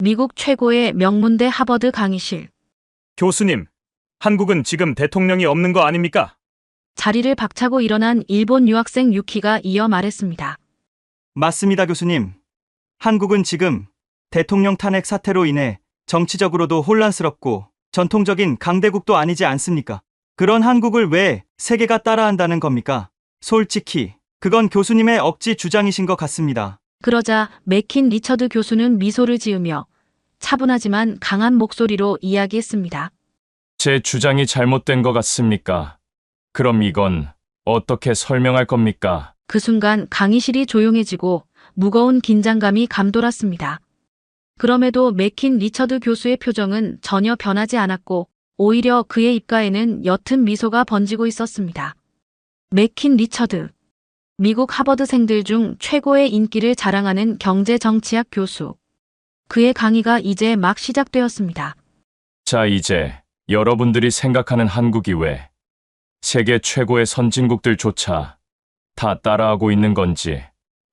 미국 최고의 명문대 하버드 강의실. 교수님, 한국은 지금 대통령이 없는 거 아닙니까? 자리를 박차고 일어난 일본 유학생 유키가 이어 말했습니다. 맞습니다, 교수님. 한국은 지금 대통령 탄핵 사태로 인해 정치적으로도 혼란스럽고 전통적인 강대국도 아니지 않습니까? 그런 한국을 왜 세계가 따라한다는 겁니까? 솔직히 그건 교수님의 억지 주장이신 것 같습니다. 그러자 맥킨 리처드 교수는 미소를 지으며 차분하지만 강한 목소리로 이야기했습니다. 제 주장이 잘못된 것 같습니까? 그럼 이건 어떻게 설명할 겁니까? 그 순간 강의실이 조용해지고 무거운 긴장감이 감돌았습니다. 그럼에도 맥킨 리처드 교수의 표정은 전혀 변하지 않았고 오히려 그의 입가에는 옅은 미소가 번지고 있었습니다. 맥킨 리처드. 미국 하버드생들 중 최고의 인기를 자랑하는 경제정치학 교수. 그의 강의가 이제 막 시작되었습니다. 자, 이제 여러분들이 생각하는 한국이 왜 세계 최고의 선진국들조차 다 따라하고 있는 건지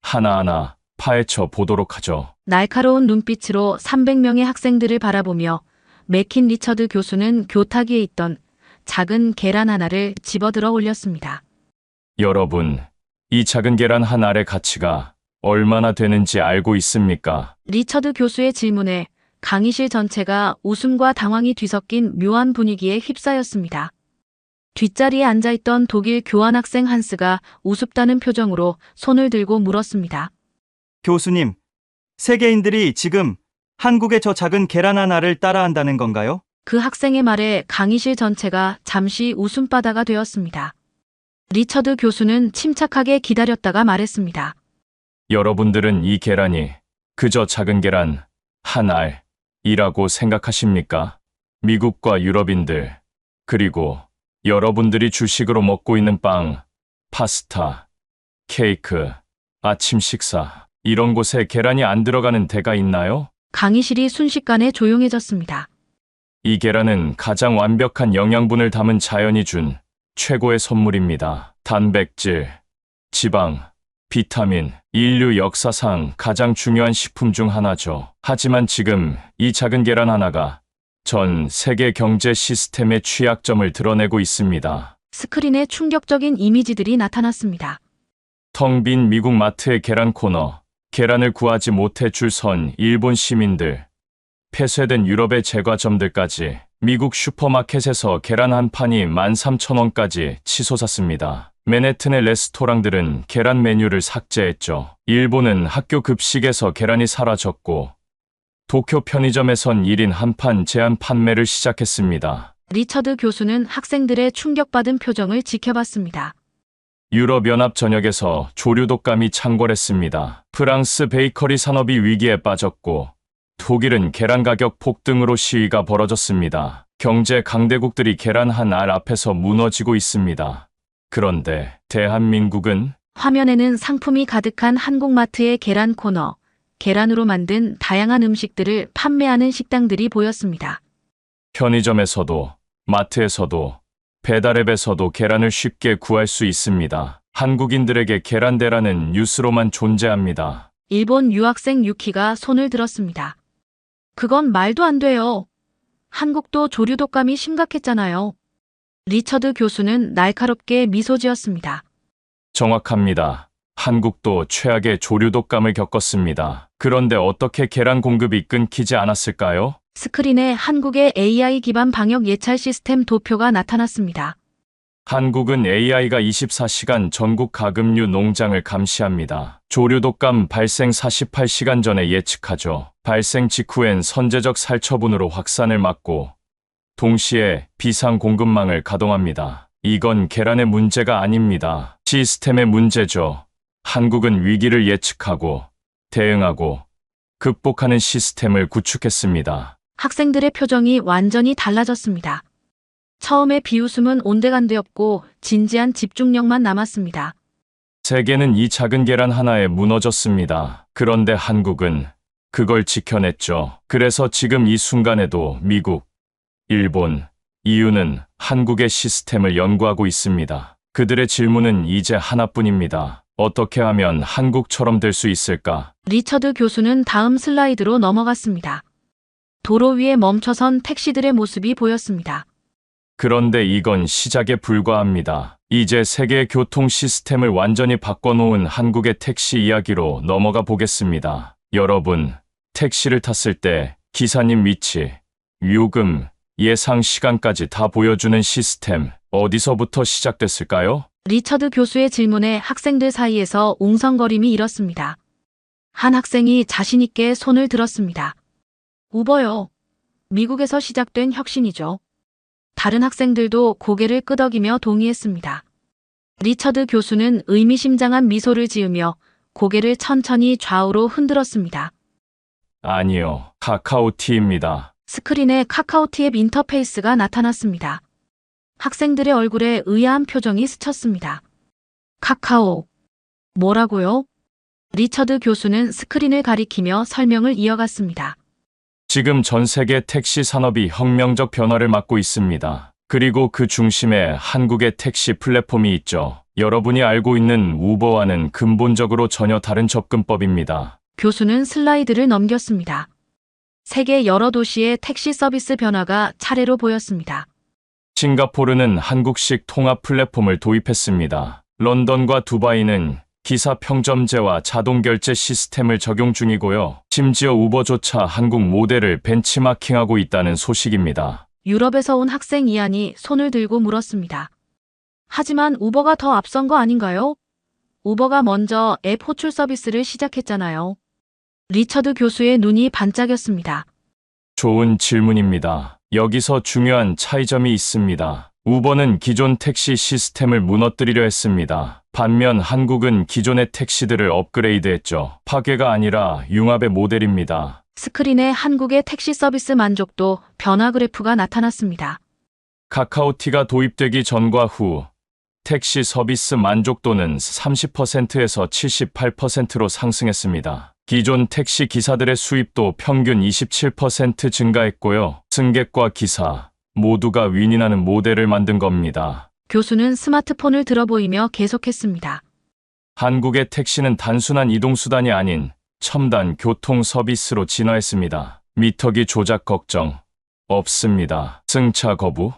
하나하나 파헤쳐 보도록 하죠. 날카로운 눈빛으로 300명의 학생들을 바라보며 맥킨 리처드 교수는 교탁위에 있던 작은 계란 하나를 집어들어 올렸습니다. 여러분, 이 작은 계란 한 알의 가치가 얼마나 되는지 알고 있습니까? 리처드 교수의 질문에 강의실 전체가 웃음과 당황이 뒤섞인 묘한 분위기에 휩싸였습니다. 뒷자리에 앉아있던 독일 교환학생 한스가 우습다는 표정으로 손을 들고 물었습니다. 교수님, 세계인들이 지금 한국의 저 작은 계란 하나를 따라한다는 건가요? 그 학생의 말에 강의실 전체가 잠시 웃음바다가 되었습니다. 리처드 교수는 침착하게 기다렸다가 말했습니다. 여러분들은 이 계란이 그저 작은 계란 한 알이라고 생각하십니까? 미국과 유럽인들, 그리고 여러분들이 주식으로 먹고 있는 빵, 파스타, 케이크, 아침 식사, 이런 곳에 계란이 안 들어가는 데가 있나요? 강의실이 순식간에 조용해졌습니다. 이 계란은 가장 완벽한 영양분을 담은 자연이 준 최고의 선물입니다. 단백질, 지방, 비타민, 인류 역사상 가장 중요한 식품 중 하나죠. 하지만 지금 이 작은 계란 하나가 전 세계 경제 시스템의 취약점을 드러내고 있습니다. 스크린에 충격적인 이미지들이 나타났습니다. 텅 빈 미국 마트의 계란 코너, 계란을 구하지 못해 줄 선 일본 시민들, 폐쇄된 유럽의 제과점들까지 미국 슈퍼마켓에서 계란 한 판이 13,000원까지 치솟았습니다. 맨해튼의 레스토랑들은 계란 메뉴를 삭제했죠. 일본은 학교 급식에서 계란이 사라졌고 도쿄 편의점에선 1인 한 판 제한 판매를 시작했습니다. 리처드 교수는 학생들의 충격받은 표정을 지켜봤습니다. 유럽연합 전역에서 조류 독감이 창궐했습니다. 프랑스 베이커리 산업이 위기에 빠졌고 독일은 계란 가격 폭등으로 시위가 벌어졌습니다. 경제 강대국들이 계란 한 알 앞에서 무너지고 있습니다. 그런데 대한민국은? 화면에는 상품이 가득한 한국마트의 계란 코너, 계란으로 만든 다양한 음식들을 판매하는 식당들이 보였습니다. 편의점에서도, 마트에서도, 배달앱에서도 계란을 쉽게 구할 수 있습니다. 한국인들에게 계란 대란은 뉴스로만 존재합니다. 일본 유학생 유키가 손을 들었습니다. 그건 말도 안 돼요. 한국도 조류 독감이 심각했잖아요. 리처드 교수는 날카롭게 미소 지었습니다. 정확합니다. 한국도 최악의 조류 독감을 겪었습니다. 그런데 어떻게 계란 공급이 끊기지 않았을까요? 스크린에 한국의 AI 기반 방역 예찰 시스템 도표가 나타났습니다. 한국은 AI가 24시간 전국 가금류 농장을 감시합니다. 조류 독감 발생 48시간 전에 예측하죠. 발생 직후엔 선제적 살처분으로 확산을 막고 동시에 비상 공급망을 가동합니다. 이건 계란의 문제가 아닙니다. 시스템의 문제죠. 한국은 위기를 예측하고 대응하고 극복하는 시스템을 구축했습니다. 학생들의 표정이 완전히 달라졌습니다. 처음에 비웃음은 온데간데없고 진지한 집중력만 남았습니다. 세계는 이 작은 계란 하나에 무너졌습니다. 그런데 한국은 그걸 지켜냈죠. 그래서 지금 이 순간에도 미국, 일본, EU는 한국의 시스템을 연구하고 있습니다. 그들의 질문은 이제 하나뿐입니다. 어떻게 하면 한국처럼 될 수 있을까? 리처드 교수는 다음 슬라이드로 넘어갔습니다. 도로 위에 멈춰선 택시들의 모습이 보였습니다. 그런데 이건 시작에 불과합니다. 이제 세계의 교통 시스템을 완전히 바꿔놓은 한국의 택시 이야기로 넘어가 보겠습니다. 여러분, 택시를 탔을 때 기사님 위치, 요금, 예상 시간까지 다 보여주는 시스템 어디서부터 시작됐을까요? 리처드 교수의 질문에 학생들 사이에서 웅성거림이 일었습니다. 한 학생이 자신있게 손을 들었습니다. 우버요. 미국에서 시작된 혁신이죠. 다른 학생들도 고개를 끄덕이며 동의했습니다. 리처드 교수는 의미심장한 미소를 지으며 고개를 천천히 좌우로 흔들었습니다. 아니요, 카카오티입니다. 스크린에 카카오티 앱 인터페이스가 나타났습니다. 학생들의 얼굴에 의아한 표정이 스쳤습니다. 카카오. 뭐라고요? 리처드 교수는 스크린을 가리키며 설명을 이어갔습니다. 지금 전 세계 택시 산업이 혁명적 변화를 맞고 있습니다. 그리고 그 중심에 한국의 택시 플랫폼이 있죠. 여러분이 알고 있는 우버와는 근본적으로 전혀 다른 접근법입니다. 교수는 슬라이드를 넘겼습니다. 세계 여러 도시의 택시 서비스 변화가 차례로 보였습니다. 싱가포르는 한국식 통합 플랫폼을 도입했습니다. 런던과 두바이는 기사 평점제와 자동 결제 시스템을 적용 중이고요. 심지어 우버조차 한국 모델을 벤치마킹하고 있다는 소식입니다. 유럽에서 온 학생 이안이 손을 들고 물었습니다. 하지만 우버가 더 앞선 거 아닌가요? 우버가 먼저 앱 호출 서비스를 시작했잖아요. 리처드 교수의 눈이 반짝였습니다. 좋은 질문입니다. 여기서 중요한 차이점이 있습니다. 우버는 기존 택시 시스템을 무너뜨리려 했습니다. 반면 한국은 기존의 택시들을 업그레이드했죠. 파괴가 아니라 융합의 모델입니다. 스크린에 한국의 택시 서비스 만족도 변화 그래프가 나타났습니다. 카카오티가 도입되기 전과 후 택시 서비스 만족도는 30%에서 78%로 상승했습니다. 기존 택시 기사들의 수입도 평균 27% 증가했고요. 승객과 기사 모두가 윈윈하는 모델을 만든 겁니다. 교수는 스마트폰을 들어보이며 계속했습니다. 한국의 택시는 단순한 이동수단이 아닌 첨단 교통 서비스로 진화했습니다. 미터기 조작 걱정 없습니다. 승차 거부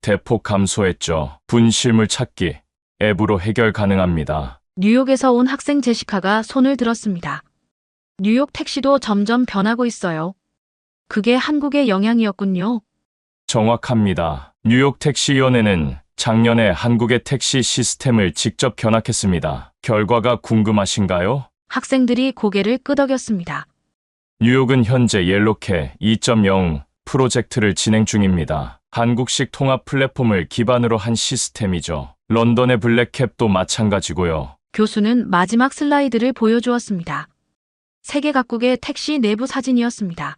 대폭 감소했죠. 분실물 찾기 앱으로 해결 가능합니다. 뉴욕에서 온 학생 제시카가 손을 들었습니다. 뉴욕 택시도 점점 변하고 있어요. 그게 한국의 영향이었군요. 정확합니다. 뉴욕 택시위원회는 작년에 한국의 택시 시스템을 직접 견학했습니다. 결과가 궁금하신가요? 학생들이 고개를 끄덕였습니다. 뉴욕은 현재 옐로캐 2.0 프로젝트를 진행 중입니다. 한국식 통합 플랫폼을 기반으로 한 시스템이죠. 런던의 블랙캡도 마찬가지고요. 교수는 마지막 슬라이드를 보여주었습니다. 세계 각국의 택시 내부 사진이었습니다.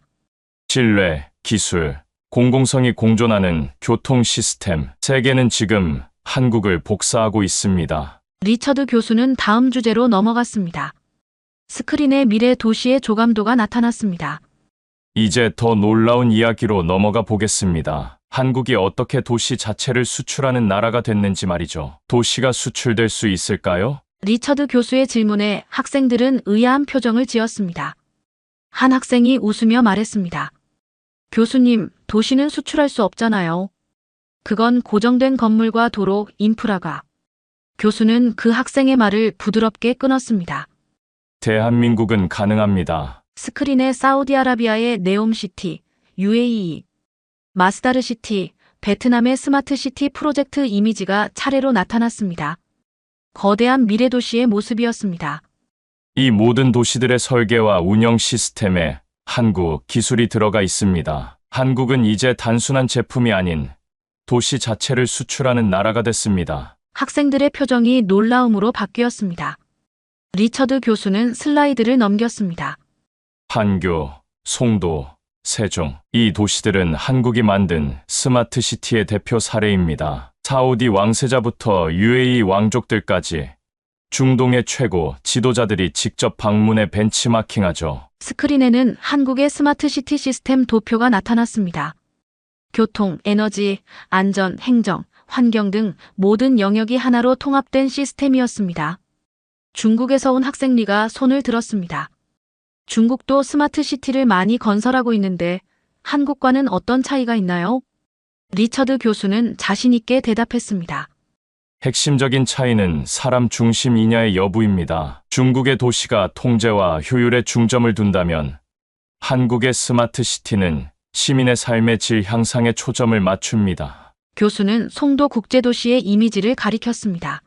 신뢰, 기술, 공공성이 공존하는 교통 시스템. 세계는 지금 한국을 복사하고 있습니다. 리처드 교수는 다음 주제로 넘어갔습니다. 스크린에 미래 도시의 조감도가 나타났습니다. 이제 더 놀라운 이야기로 넘어가 보겠습니다. 한국이 어떻게 도시 자체를 수출하는 나라가 됐는지 말이죠. 도시가 수출될 수 있을까요? 리처드 교수의 질문에 학생들은 의아한 표정을 지었습니다. 한 학생이 웃으며 말했습니다. 교수님, 도시는 수출할 수 없잖아요. 그건 고정된 건물과 도로, 인프라가. 교수는 그 학생의 말을 부드럽게 끊었습니다. 대한민국은 가능합니다. 스크린에 사우디아라비아의 네옴시티, UAE, 마스다르시티, 베트남의 스마트시티 프로젝트 이미지가 차례로 나타났습니다. 거대한 미래도시의 모습이었습니다. 이 모든 도시들의 설계와 운영 시스템에 한국 기술이 들어가 있습니다. 한국은 이제 단순한 제품이 아닌 도시 자체를 수출하는 나라가 됐습니다. 학생들의 표정이 놀라움으로 바뀌었습니다. 리처드 교수는 슬라이드를 넘겼습니다. 판교, 송도, 세종. 이 도시들은 한국이 만든 스마트 시티의 대표 사례입니다. 사우디 왕세자부터 UAE 왕족들까지 중동의 최고 지도자들이 직접 방문해 벤치마킹하죠. 스크린에는 한국의 스마트시티 시스템 도표가 나타났습니다. 교통, 에너지, 안전, 행정, 환경 등 모든 영역이 하나로 통합된 시스템이었습니다. 중국에서 온 학생 리가 손을 들었습니다. 중국도 스마트시티를 많이 건설하고 있는데 한국과는 어떤 차이가 있나요? 리처드 교수는 자신있게 대답했습니다. 핵심적인 차이는 사람 중심이냐의 여부입니다. 중국의 도시가 통제와 효율에 중점을 둔다면 한국의 스마트 시티는 시민의 삶의 질 향상에 초점을 맞춥니다. 교수는 송도 국제도시의 이미지를 가리켰습니다.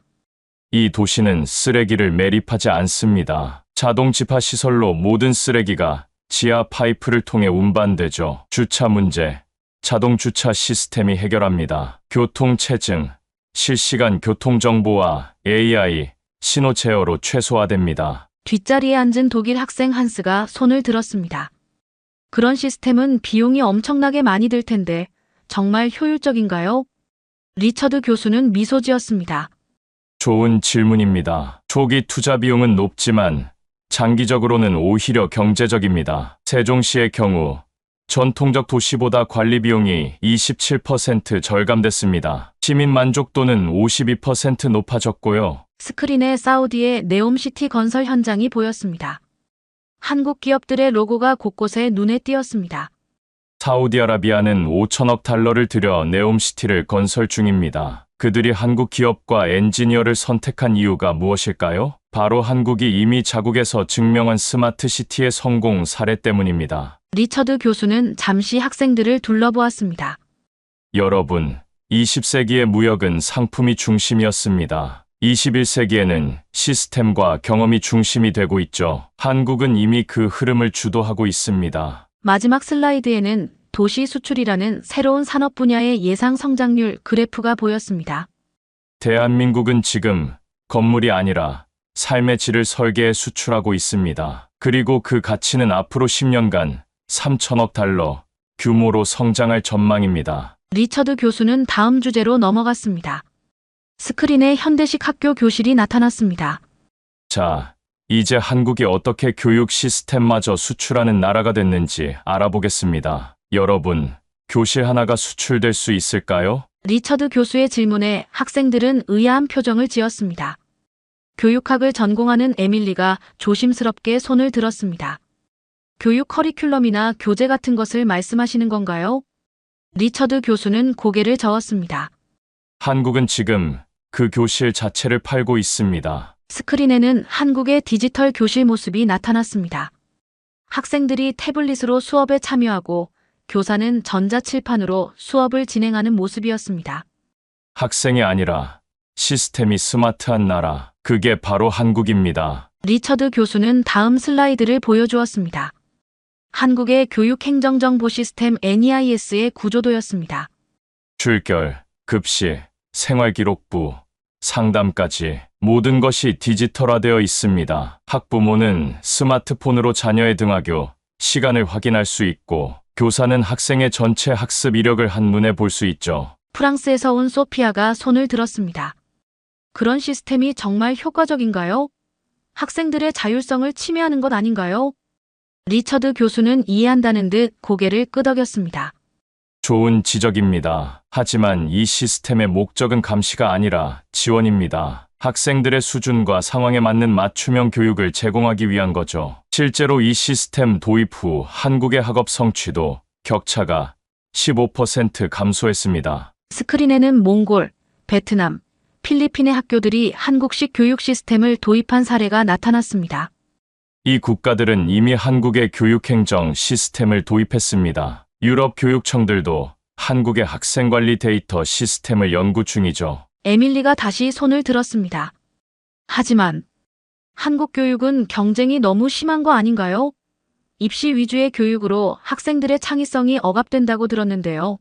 이 도시는 쓰레기를 매립하지 않습니다. 자동 집화 시설로 모든 쓰레기가 지하 파이프를 통해 운반되죠. 주차 문제, 자동 주차 시스템이 해결합니다. 교통 체증, 실시간 교통정보와 AI, 신호 제어로 최소화됩니다. 뒷자리에 앉은 독일 학생 한스가 손을 들었습니다. 그런 시스템은 비용이 엄청나게 많이 들 텐데 정말 효율적인가요? 리처드 교수는 미소 지었습니다. 좋은 질문입니다. 초기 투자 비용은 높지만 장기적으로는 오히려 경제적입니다. 세종시의 경우 전통적 도시보다 관리 비용이 27% 절감됐습니다. 시민 만족도는 52% 높아졌고요. 스크린에 사우디의 네옴시티 건설 현장이 보였습니다. 한국 기업들의 로고가 곳곳에 눈에 띄었습니다. 사우디아라비아는 5천억 달러를 들여 네옴시티를 건설 중입니다. 그들이 한국 기업과 엔지니어를 선택한 이유가 무엇일까요? 바로 한국이 이미 자국에서 증명한 스마트 시티의 성공 사례 때문입니다. 리처드 교수는 잠시 학생들을 둘러보았습니다. 여러분, 20세기의 무역은 상품이 중심이었습니다. 21세기에는 시스템과 경험이 중심이 되고 있죠. 한국은 이미 그 흐름을 주도하고 있습니다. 마지막 슬라이드에는 도시 수출이라는 새로운 산업 분야의 예상 성장률 그래프가 보였습니다. 대한민국은 지금 건물이 아니라 삶의 질을 설계해 수출하고 있습니다. 그리고 그 가치는 앞으로 10년간 3천억 달러 규모로 성장할 전망입니다. 리처드 교수는 다음 주제로 넘어갔습니다. 스크린에 현대식 학교 교실이 나타났습니다. 자, 이제 한국이 어떻게 교육 시스템마저 수출하는 나라가 됐는지 알아보겠습니다. 여러분, 교실 하나가 수출될 수 있을까요? 리처드 교수의 질문에 학생들은 의아한 표정을 지었습니다. 교육학을 전공하는 에밀리가 조심스럽게 손을 들었습니다. 교육 커리큘럼이나 교재 같은 것을 말씀하시는 건가요? 리처드 교수는 고개를 저었습니다. 한국은 지금 그 교실 자체를 팔고 있습니다. 스크린에는 한국의 디지털 교실 모습이 나타났습니다. 학생들이 태블릿으로 수업에 참여하고 교사는 전자칠판으로 수업을 진행하는 모습이었습니다. 학생이 아니라 시스템이 스마트한 나라, 그게 바로 한국입니다. 리처드 교수는 다음 슬라이드를 보여주었습니다. 한국의 교육행정정보 시스템 NEIS의 구조도였습니다. 출결, 급식, 생활기록부, 상담까지 모든 것이 디지털화되어 있습니다. 학부모는 스마트폰으로 자녀의 등하교 시간을 확인할 수 있고 교사는 학생의 전체 학습 이력을 한눈에 볼 수 있죠. 프랑스에서 온 소피아가 손을 들었습니다. 그런 시스템이 정말 효과적인가요? 학생들의 자율성을 침해하는 것 아닌가요? 리처드 교수는 이해한다는 듯 고개를 끄덕였습니다. 좋은 지적입니다. 하지만 이 시스템의 목적은 감시가 아니라 지원입니다. 학생들의 수준과 상황에 맞는 맞춤형 교육을 제공하기 위한 거죠. 실제로 이 시스템 도입 후 한국의 학업 성취도 격차가 15% 감소했습니다. 스크린에는 몽골, 베트남, 필리핀의 학교들이 한국식 교육 시스템을 도입한 사례가 나타났습니다. 이 국가들은 이미 한국의 교육행정 시스템을 도입했습니다. 유럽 교육청들도 한국의 학생관리 데이터 시스템을 연구 중이죠. 에밀리가 다시 손을 들었습니다. 하지만 한국 교육은 경쟁이 너무 심한 거 아닌가요? 입시 위주의 교육으로 학생들의 창의성이 억압된다고 들었는데요.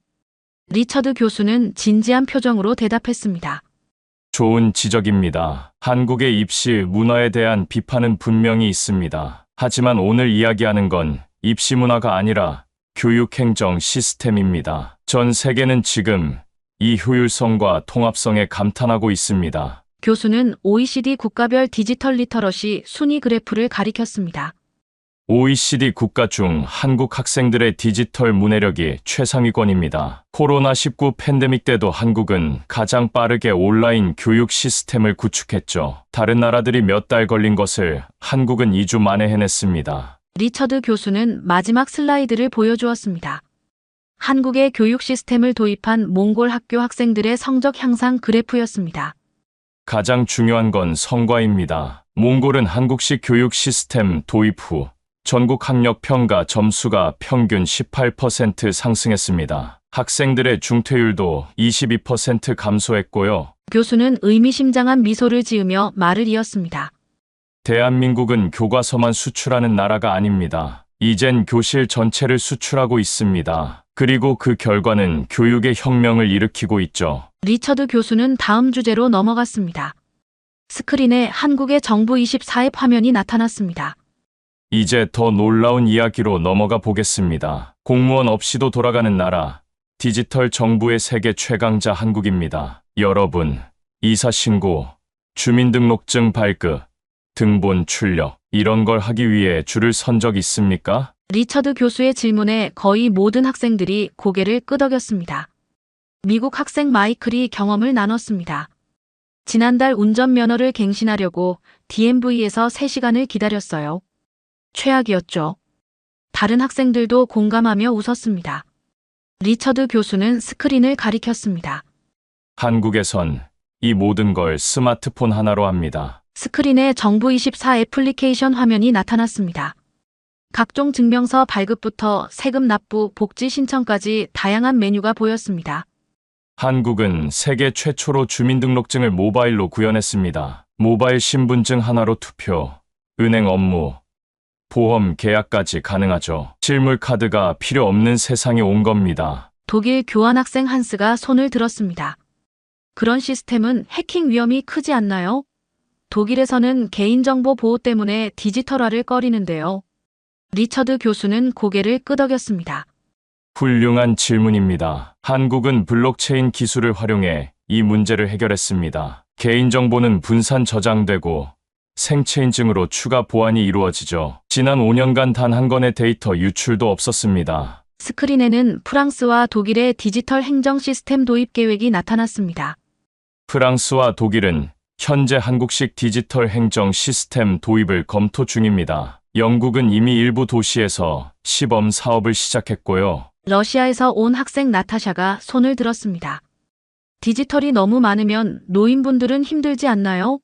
리처드 교수는 진지한 표정으로 대답했습니다. 좋은 지적입니다. 한국의 입시 문화에 대한 비판은 분명히 있습니다. 하지만 오늘 이야기하는 건 입시 문화가 아니라 교육행정 시스템입니다. 전 세계는 지금 이 효율성과 통합성에 감탄하고 있습니다. 교수는 OECD 국가별 디지털 리터러시 순위 그래프를 가리켰습니다. OECD 국가 중 한국 학생들의 디지털 문해력이 최상위권입니다. 코로나19 팬데믹 때도 한국은 가장 빠르게 온라인 교육 시스템을 구축했죠. 다른 나라들이 몇 달 걸린 것을 한국은 2주 만에 해냈습니다. 리처드 교수는 마지막 슬라이드를 보여주었습니다. 한국의 교육 시스템을 도입한 몽골 학교 학생들의 성적 향상 그래프였습니다. 가장 중요한 건 성과입니다. 몽골은 한국식 교육 시스템 도입 후 전국 학력 평가 점수가 평균 18% 상승했습니다. 학생들의 중퇴율도 22% 감소했고요. 교수는 의미심장한 미소를 지으며 말을 이었습니다. 대한민국은 교과서만 수출하는 나라가 아닙니다. 이젠 교실 전체를 수출하고 있습니다. 그리고 그 결과는 교육의 혁명을 일으키고 있죠. 리처드 교수는 다음 주제로 넘어갔습니다. 스크린에 한국의 정부 24앱 화면이 나타났습니다. 이제 더 놀라운 이야기로 넘어가 보겠습니다. 공무원 없이도 돌아가는 나라, 디지털 정부의 세계 최강자 한국입니다. 여러분, 이사신고, 주민등록증 발급, 등본 출력, 이런 걸 하기 위해 줄을 선 적 있습니까? 리처드 교수의 질문에 거의 모든 학생들이 고개를 끄덕였습니다. 미국 학생 마이클이 경험을 나눴습니다. 지난달 운전면허를 갱신하려고 DMV에서 3시간을 기다렸어요. 최악이었죠. 다른 학생들도 공감하며 웃었습니다. 리처드 교수는 스크린을 가리켰습니다. 한국에선 이 모든 걸 스마트폰 하나로 합니다. 스크린에 정부24 애플리케이션 화면이 나타났습니다. 각종 증명서 발급부터 세금 납부, 복지 신청까지 다양한 메뉴가 보였습니다. 한국은 세계 최초로 주민등록증을 모바일로 구현했습니다. 모바일 신분증 하나로 투표, 은행 업무, 보험 계약까지 가능하죠. 실물 카드가 필요 없는 세상이 온 겁니다. 독일 교환학생 한스가 손을 들었습니다. 그런 시스템은 해킹 위험이 크지 않나요? 독일에서는 개인정보 보호 때문에 디지털화를 꺼리는데요. 리처드 교수는 고개를 끄덕였습니다. 훌륭한 질문입니다. 한국은 블록체인 기술을 활용해 이 문제를 해결했습니다. 개인정보는 분산 저장되고 생체 인증으로 추가 보안이 이루어지죠. 지난 5년간 단 한 건의 데이터 유출도 없었습니다. 스크린에는 프랑스와 독일의 디지털 행정 시스템 도입 계획이 나타났습니다. 프랑스와 독일은 현재 한국식 디지털 행정 시스템 도입을 검토 중입니다. 영국은 이미 일부 도시에서 시범 사업을 시작했고요. 러시아에서 온 학생 나타샤가 손을 들었습니다. 디지털이 너무 많으면 노인분들은 힘들지 않나요?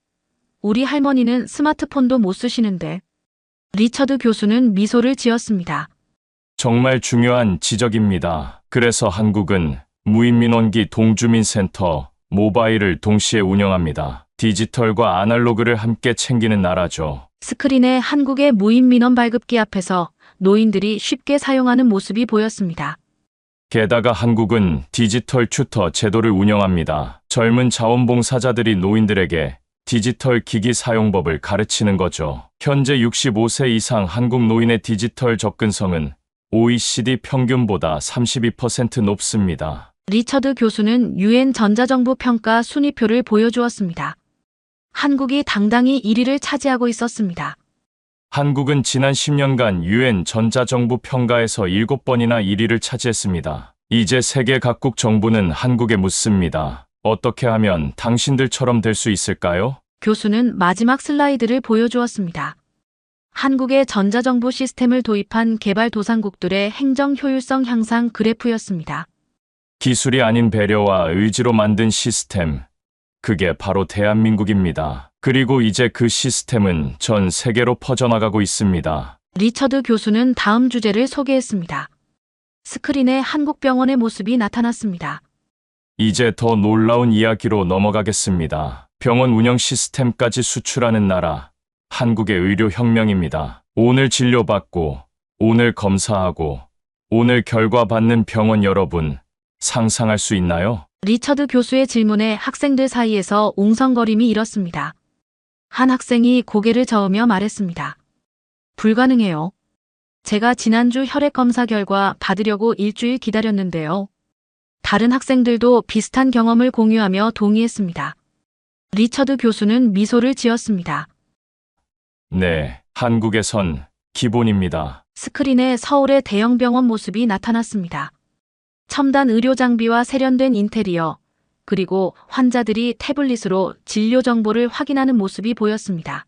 우리 할머니는 스마트폰도 못 쓰시는데. 리처드 교수는 미소를 지었습니다. 정말 중요한 지적입니다. 그래서 한국은 무인민원기 동주민센터, 모바일을 동시에 운영합니다. 디지털과 아날로그를 함께 챙기는 나라죠. 스크린에 한국의 무인 민원 발급기 앞에서 노인들이 쉽게 사용하는 모습이 보였습니다. 게다가 한국은 디지털 튜터 제도를 운영합니다. 젊은 자원봉사자들이 노인들에게 디지털 기기 사용법을 가르치는 거죠. 현재 65세 이상 한국 노인의 디지털 접근성은 OECD 평균보다 32% 높습니다. 리처드 교수는 UN 전자정부 평가 순위표를 보여주었습니다. 한국이 당당히 1위를 차지하고 있었습니다. 한국은 지난 10년간 UN 전자정부 평가에서 7번이나 1위를 차지했습니다. 이제 세계 각국 정부는 한국에 묻습니다. 어떻게 하면 당신들처럼 될 수 있을까요? 교수는 마지막 슬라이드를 보여주었습니다. 한국의 전자정부 시스템을 도입한 개발도상국들의 행정 효율성 향상 그래프였습니다. 기술이 아닌 배려와 의지로 만든 시스템. 그게 바로 대한민국입니다. 그리고 이제 그 시스템은 전 세계로 퍼져나가고 있습니다. 리처드 교수는 다음 주제를 소개했습니다. 스크린에 한국병원의 모습이 나타났습니다. 이제 더 놀라운 이야기로 넘어가겠습니다. 병원 운영 시스템까지 수출하는 나라, 한국의 의료 혁명입니다. 오늘 진료받고, 오늘 검사하고, 오늘 결과 받는 병원 여러분, 상상할 수 있나요? 리처드 교수의 질문에 학생들 사이에서 웅성거림이 일었습니다. 한 학생이 고개를 저으며 말했습니다. 불가능해요. 제가 지난주 혈액 검사 결과 받으려고 일주일 기다렸는데요. 다른 학생들도 비슷한 경험을 공유하며 동의했습니다. 리처드 교수는 미소를 지었습니다. 네, 한국에선 기본입니다. 스크린에 서울의 대형 병원 모습이 나타났습니다. 첨단 의료 장비와 세련된 인테리어, 그리고 환자들이 태블릿으로 진료 정보를 확인하는 모습이 보였습니다.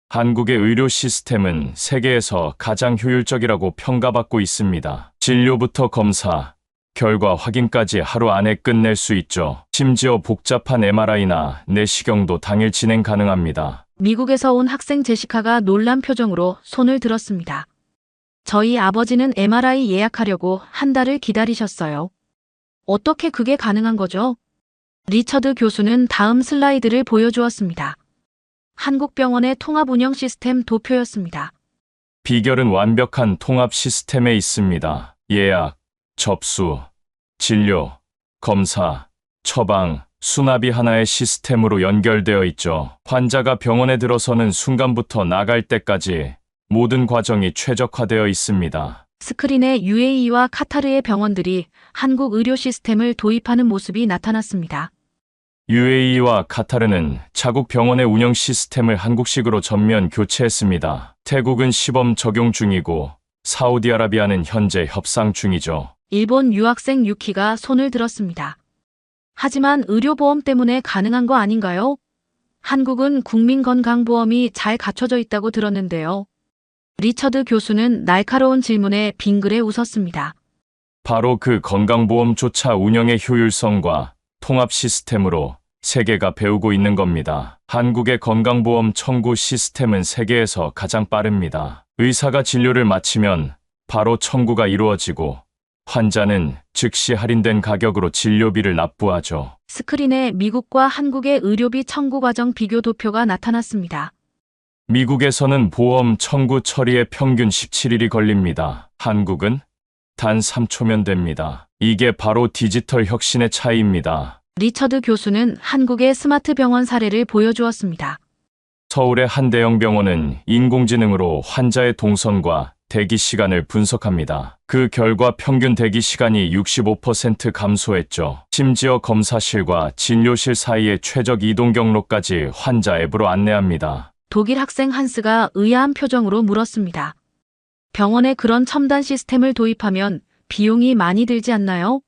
한국의 의료 시스템은 세계에서 가장 효율적이라고 평가받고 있습니다. 진료부터 검사, 결과 확인까지 하루 안에 끝낼 수 있죠. 심지어 복잡한 MRI나 내시경도 당일 진행 가능합니다. 미국에서 온 학생 제시카가 놀란 표정으로 손을 들었습니다. 저희 아버지는 MRI 예약하려고 한 달을 기다리셨어요. 어떻게 그게 가능한 거죠? 리처드 교수는 다음 슬라이드를 보여주었습니다. 한국병원의 통합 운영 시스템 도표였습니다. 비결은 완벽한 통합 시스템에 있습니다. 예약, 접수, 진료, 검사, 처방, 수납이 하나의 시스템으로 연결되어 있죠. 환자가 병원에 들어서는 순간부터 나갈 때까지 모든 과정이 최적화되어 있습니다. 스크린에 UAE와 카타르의 병원들이 한국 의료 시스템을 도입하는 모습이 나타났습니다. UAE와 카타르는 자국 병원의 운영 시스템을 한국식으로 전면 교체했습니다. 태국은 시범 적용 중이고 사우디아라비아는 현재 협상 중이죠. 일본 유학생 유키가 손을 들었습니다. 하지만 의료보험 때문에 가능한 거 아닌가요? 한국은 국민건강보험이 잘 갖춰져 있다고 들었는데요. 리처드 교수는 날카로운 질문에 빙그레 웃었습니다. 바로 그 건강보험조차 운영의 효율성과 통합 시스템으로 세계가 배우고 있는 겁니다. 한국의 건강보험 청구 시스템은 세계에서 가장 빠릅니다. 의사가 진료를 마치면 바로 청구가 이루어지고 환자는 즉시 할인된 가격으로 진료비를 납부하죠. 스크린에 미국과 한국의 의료비 청구 과정 비교 도표가 나타났습니다. 미국에서는 보험 청구 처리에 평균 17일이 걸립니다. 한국은 단 3초면 됩니다. 이게 바로 디지털 혁신의 차이입니다. 리처드 교수는 한국의 스마트 병원 사례를 보여주었습니다. 서울의 한 대형 병원은 인공지능으로 환자의 동선과 대기 시간을 분석합니다. 그 결과 평균 대기 시간이 65% 감소했죠. 심지어 검사실과 진료실 사이의 최적 이동 경로까지 환자 앱으로 안내합니다. 독일 학생 한스가 의아한 표정으로 물었습니다. 병원에 그런 첨단 시스템을 도입하면 비용이 많이 들지 않나요?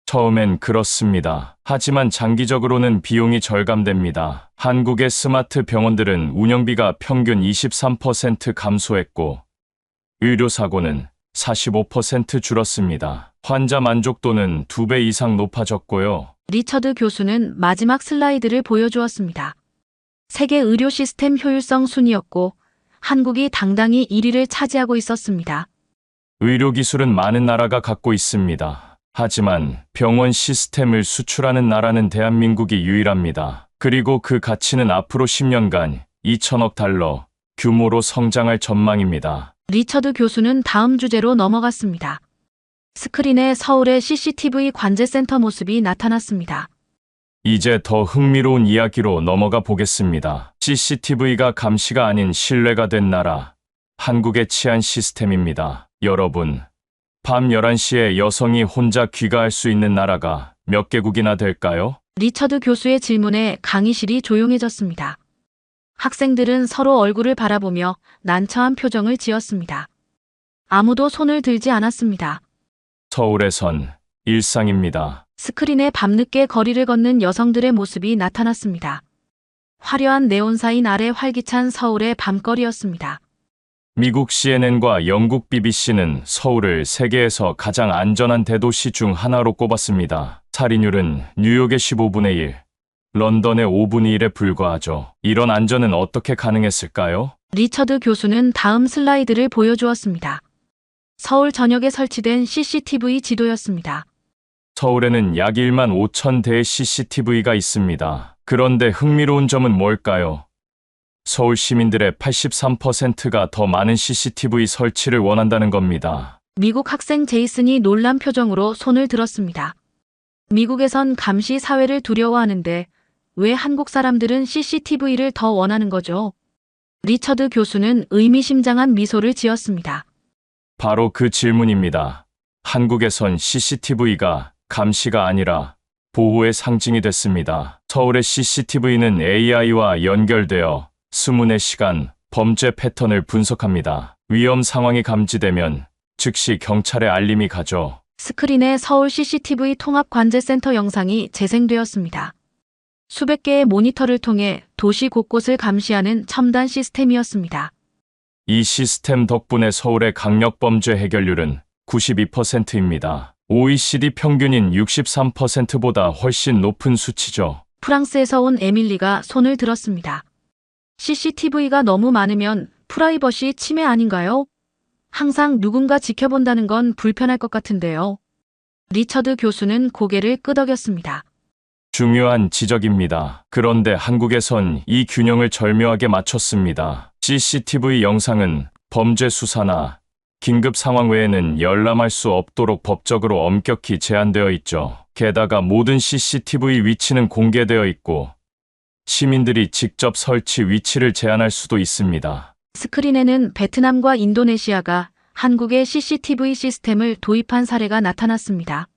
처음엔 그렇습니다. 하지만 장기적으로는 비용이 절감됩니다. 한국의 스마트 병원들은 운영비가 평균 23% 감소했고 의료사고는 45% 줄었습니다. 환자 만족도는 2배 이상 높아졌고요. 리처드 교수는 마지막 슬라이드를 보여주었습니다. 세계 의료 시스템 효율성 순위였고 한국이 당당히 1위를 차지하고 있었습니다. 의료기술은 많은 나라가 갖고 있습니다. 하지만 병원 시스템을 수출하는 나라는 대한민국이 유일합니다. 그리고 그 가치는 앞으로 10년간 2천억 달러 규모로 성장할 전망입니다. 리처드 교수는 다음 주제로 넘어갔습니다. 스크린에 서울의 CCTV 관제센터 모습이 나타났습니다. 이제 더 흥미로운 이야기로 넘어가 보겠습니다. CCTV가 감시가 아닌 신뢰가 된 나라, 한국의 치안 시스템입니다. 여러분, 밤 11시에 여성이 혼자 귀가할 수 있는 나라가 몇 개국이나 될까요? 리처드 교수의 질문에 강의실이 조용해졌습니다. 학생들은 서로 얼굴을 바라보며 난처한 표정을 지었습니다. 아무도 손을 들지 않았습니다. 서울에선 일상입니다. 스크린에 밤늦게 거리를 걷는 여성들의 모습이 나타났습니다. 화려한 네온사인 아래 활기찬 서울의 밤거리였습니다. 미국 CNN과 영국 BBC는 서울을 세계에서 가장 안전한 대도시 중 하나로 꼽았습니다. 살인율은 뉴욕의 15분의 1, 런던의 5분의 1에 불과하죠. 이런 안전은 어떻게 가능했을까요? 리처드 교수는 다음 슬라이드를 보여주었습니다. 서울 전역에 설치된 CCTV 지도였습니다. 서울에는 약 1만 5천 대의 CCTV가 있습니다. 그런데 흥미로운 점은 뭘까요? 서울 시민들의 83%가 더 많은 CCTV 설치를 원한다는 겁니다. 미국 학생 제이슨이 놀란 표정으로 손을 들었습니다. 미국에선 감시 사회를 두려워하는데 왜 한국 사람들은 CCTV를 더 원하는 거죠? 리처드 교수는 의미심장한 미소를 지었습니다. 바로 그 질문입니다. 한국에선 CCTV가 감시가 아니라 보호의 상징이 됐습니다. 서울의 CCTV는 AI와 연결되어 24시간 범죄 패턴을 분석합니다. 위험 상황이 감지되면 즉시 경찰에 알림이 가죠. 스크린에 서울 CCTV 통합관제센터 영상이 재생되었습니다. 수백 개의 모니터를 통해 도시 곳곳을 감시하는 첨단 시스템이었습니다. 이 시스템 덕분에 서울의 강력범죄 해결률은 92%입니다. OECD 평균인 63%보다 훨씬 높은 수치죠. 프랑스에서 온 에밀리가 손을 들었습니다. CCTV가 너무 많으면 프라이버시 침해 아닌가요? 항상 누군가 지켜본다는 건 불편할 것 같은데요. 리처드 교수는 고개를 끄덕였습니다. 중요한 지적입니다. 그런데 한국에선 이 균형을 절묘하게 맞췄습니다. CCTV 영상은 범죄 수사나 긴급 상황 외에는 열람할 수 없도록 법적으로 엄격히 제한되어 있죠. 게다가 모든 CCTV 위치는 공개되어 있고 시민들이 직접 설치 위치를 제한할 수도 있습니다. 스크린에는 베트남과 인도네시아가 한국의 CCTV 시스템을 도입한 사례가 나타났습니다.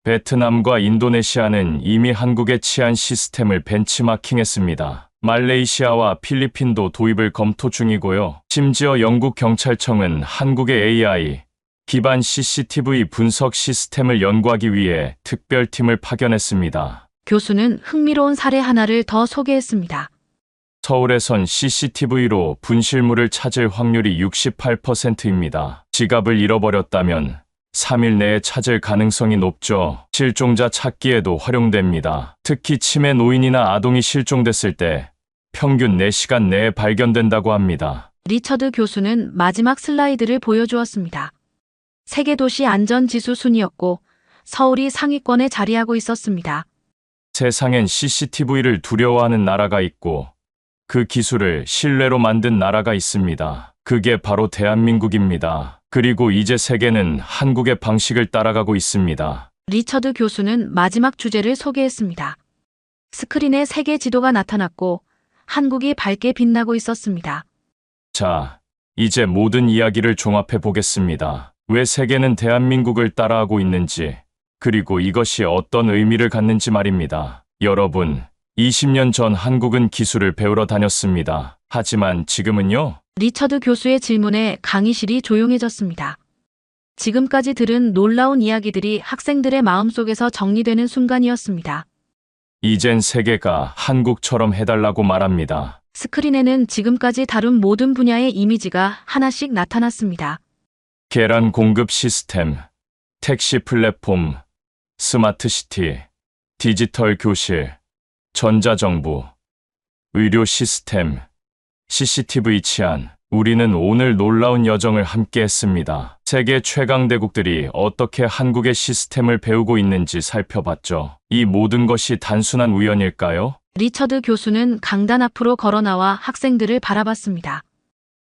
베트남과 인도네시아는 이미 한국의 치안 시스템을 벤치마킹했습니다. 말레이시아와 필리핀도 도입을 검토 중이고요. 심지어 영국 경찰청은 한국의 AI 기반 CCTV 분석 시스템을 연구하기 위해 특별팀을 파견했습니다. 교수는 흥미로운 사례 하나를 더 소개했습니다. 서울에선 CCTV로 분실물을 찾을 확률이 68%입니다. 지갑을 잃어버렸다면 3일 내에 찾을 가능성이 높죠. 실종자 찾기에도 활용됩니다. 특히 치매 노인이나 아동이 실종됐을 때 평균 4시간 내에 발견된다고 합니다. 리처드 교수는 마지막 슬라이드를 보여주었습니다. 세계도시 안전지수 순이었고 서울이 상위권에 자리하고 있었습니다. 세상엔 CCTV를 두려워하는 나라가 있고 그 기술을 신뢰로 만든 나라가 있습니다. 그게 바로 대한민국입니다. 그리고 이제 세계는 한국의 방식을 따라가고 있습니다. 리처드 교수는 마지막 주제를 소개했습니다. 스크린에 세계 지도가 나타났고 한국이 밝게 빛나고 있었습니다. 자, 이제 모든 이야기를 종합해 보겠습니다. 왜 세계는 대한민국을 따라하고 있는지, 그리고 이것이 어떤 의미를 갖는지 말입니다. 여러분, 20년 전 한국은 기술을 배우러 다녔습니다. 하지만 지금은요? 리처드 교수의 질문에 강의실이 조용해졌습니다. 지금까지 들은 놀라운 이야기들이 학생들의 마음속에서 정리되는 순간이었습니다. 이젠 세계가 한국처럼 해달라고 말합니다. 스크린에는 지금까지 다룬 모든 분야의 이미지가 하나씩 나타났습니다. 계란 공급 시스템, 택시 플랫폼, 스마트시티, 디지털 교실, 전자정부, 의료 시스템, CCTV 치안. 우리는 오늘 놀라운 여정을 함께 했습니다. 세계 최강대국들이 어떻게 한국의 시스템을 배우고 있는지 살펴봤죠. 이 모든 것이 단순한 우연일까요? 리처드 교수는 강단 앞으로 걸어나와 학생들을 바라봤습니다.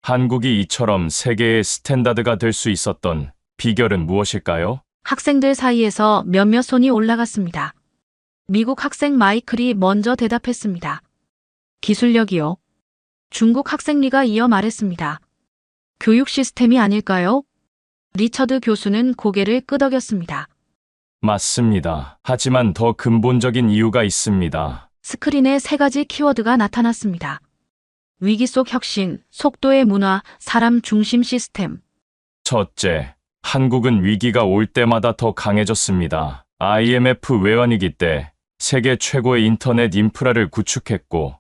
한국이 이처럼 세계의 스탠다드가 될 수 있었던 비결은 무엇일까요? 학생들 사이에서 몇몇 손이 올라갔습니다. 미국 학생 마이클이 먼저 대답했습니다. 기술력이요. 중국 학생 리가 이어 말했습니다. 교육 시스템이 아닐까요? 리처드 교수는 고개를 끄덕였습니다. 맞습니다. 하지만 더 근본적인 이유가 있습니다. 스크린에 3가지 키워드가 나타났습니다. 위기 속 혁신, 속도의 문화, 사람 중심 시스템. 첫째, 한국은 위기가 올 때마다 더 강해졌습니다. IMF 외환위기 때 세계 최고의 인터넷 인프라를 구축했고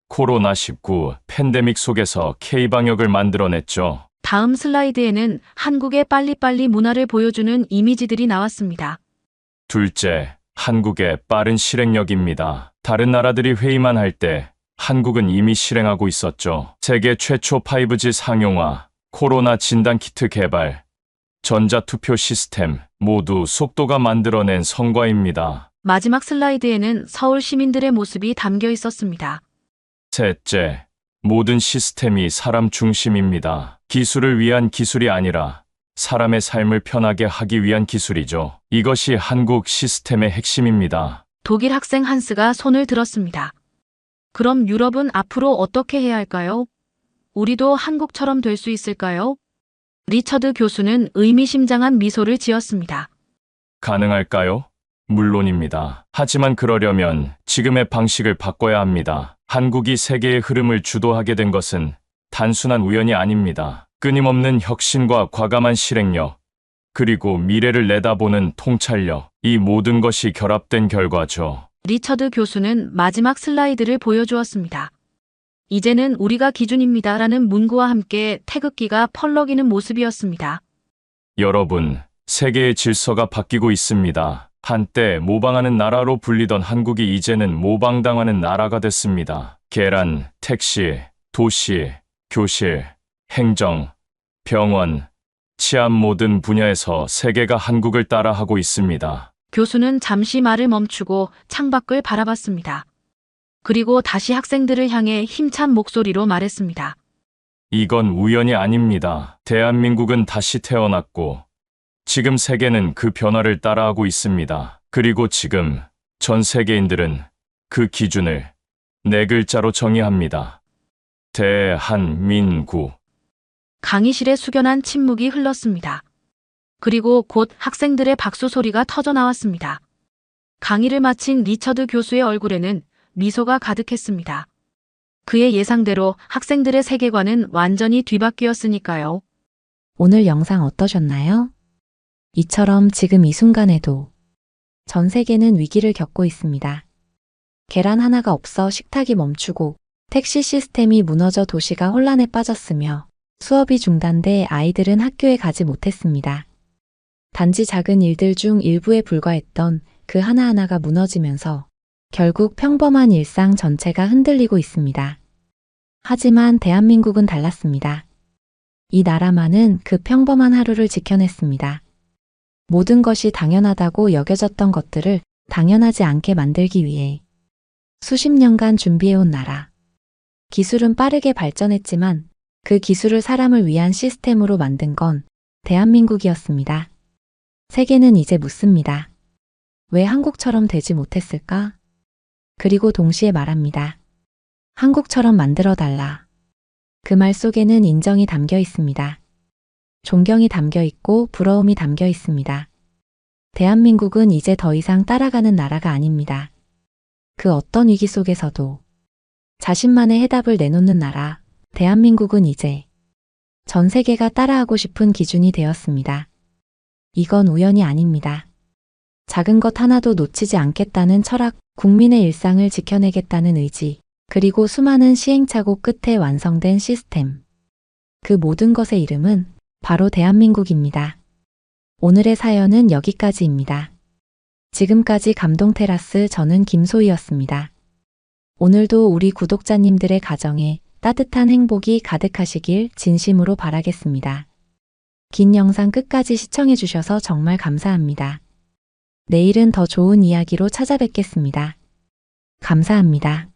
코로나19 팬데믹 속에서 K방역을 만들어냈죠. 다음 슬라이드에는 한국의 빨리빨리 문화를 보여주는 이미지들이 나왔습니다. 둘째, 한국의 빠른 실행력입니다. 다른 나라들이 회의만 할 때 한국은 이미 실행하고 있었죠. 세계 최초 5G 상용화, 코로나 진단키트 개발, 전자투표 시스템 모두 속도가 만들어낸 성과입니다. 마지막 슬라이드에는 서울 시민들의 모습이 담겨 있었습니다. 셋째, 모든 시스템이 사람 중심입니다. 기술을 위한 기술이 아니라 사람의 삶을 편하게 하기 위한 기술이죠. 이것이 한국 시스템의 핵심입니다. 독일 학생 한스가 손을 들었습니다. 그럼 유럽은 앞으로 어떻게 해야 할까요? 우리도 한국처럼 될 수 있을까요? 리처드 교수는 의미심장한 미소를 지었습니다. 가능할까요? 물론입니다. 하지만 그러려면 지금의 방식을 바꿔야 합니다. 한국이 세계의 흐름을 주도하게 된 것은 단순한 우연이 아닙니다. 끊임없는 혁신과 과감한 실행력, 그리고 미래를 내다보는 통찰력, 이 모든 것이 결합된 결과죠. 리처드 교수는 마지막 슬라이드를 보여주었습니다. 이제는 우리가 기준입니다라는 문구와 함께 태극기가 펄럭이는 모습이었습니다. 여러분, 세계의 질서가 바뀌고 있습니다. 한때 모방하는 나라로 불리던 한국이 이제는 모방당하는 나라가 됐습니다. 계란, 택시, 도시, 교실, 행정, 병원, 치안 모든 분야에서 세계가 한국을 따라하고 있습니다. 교수는 잠시 말을 멈추고 창밖을 바라봤습니다. 그리고 다시 학생들을 향해 힘찬 목소리로 말했습니다. 이건 우연이 아닙니다. 대한민국은 다시 태어났고, 지금 세계는 그 변화를 따라하고 있습니다. 그리고 지금 전 세계인들은 그 기준을 네 글자로 정의합니다. 대한민국. 강의실에 숙연한 침묵이 흘렀습니다. 그리고 곧 학생들의 박수 소리가 터져 나왔습니다. 강의를 마친 리처드 교수의 얼굴에는 미소가 가득했습니다. 그의 예상대로 학생들의 세계관은 완전히 뒤바뀌었으니까요. 오늘 영상 어떠셨나요? 이처럼 지금 이 순간에도 전 세계는 위기를 겪고 있습니다. 계란 하나가 없어 식탁이 멈추고 택시 시스템이 무너져 도시가 혼란에 빠졌으며 수업이 중단돼 아이들은 학교에 가지 못했습니다. 단지 작은 일들 중 일부에 불과했던 그 하나하나가 무너지면서 결국 평범한 일상 전체가 흔들리고 있습니다. 하지만 대한민국은 달랐습니다. 이 나라만은 그 평범한 하루를 지켜냈습니다. 모든 것이 당연하다고 여겨졌던 것들을 당연하지 않게 만들기 위해 수십 년간 준비해온 나라. 기술은 빠르게 발전했지만 그 기술을 사람을 위한 시스템으로 만든 건 대한민국이었습니다. 세계는 이제 묻습니다. 왜 한국처럼 되지 못했을까? 그리고 동시에 말합니다. 한국처럼 만들어달라. 그 말 속에는 인정이 담겨 있습니다. 존경이 담겨 있고 부러움이 담겨 있습니다. 대한민국은 이제 더 이상 따라가는 나라가 아닙니다. 그 어떤 위기 속에서도 자신만의 해답을 내놓는 나라, 대한민국은 이제 전 세계가 따라하고 싶은 기준이 되었습니다. 이건 우연이 아닙니다. 작은 것 하나도 놓치지 않겠다는 철학, 국민의 일상을 지켜내겠다는 의지, 그리고 수많은 시행착오 끝에 완성된 시스템. 그 모든 것의 이름은 바로 대한민국입니다. 오늘의 사연은 여기까지입니다. 지금까지 감동테라스 저는 김소희였습니다. 오늘도 우리 구독자님들의 가정에 따뜻한 행복이 가득하시길 진심으로 바라겠습니다. 긴 영상 끝까지 시청해주셔서 정말 감사합니다. 내일은 더 좋은 이야기로 찾아뵙겠습니다. 감사합니다.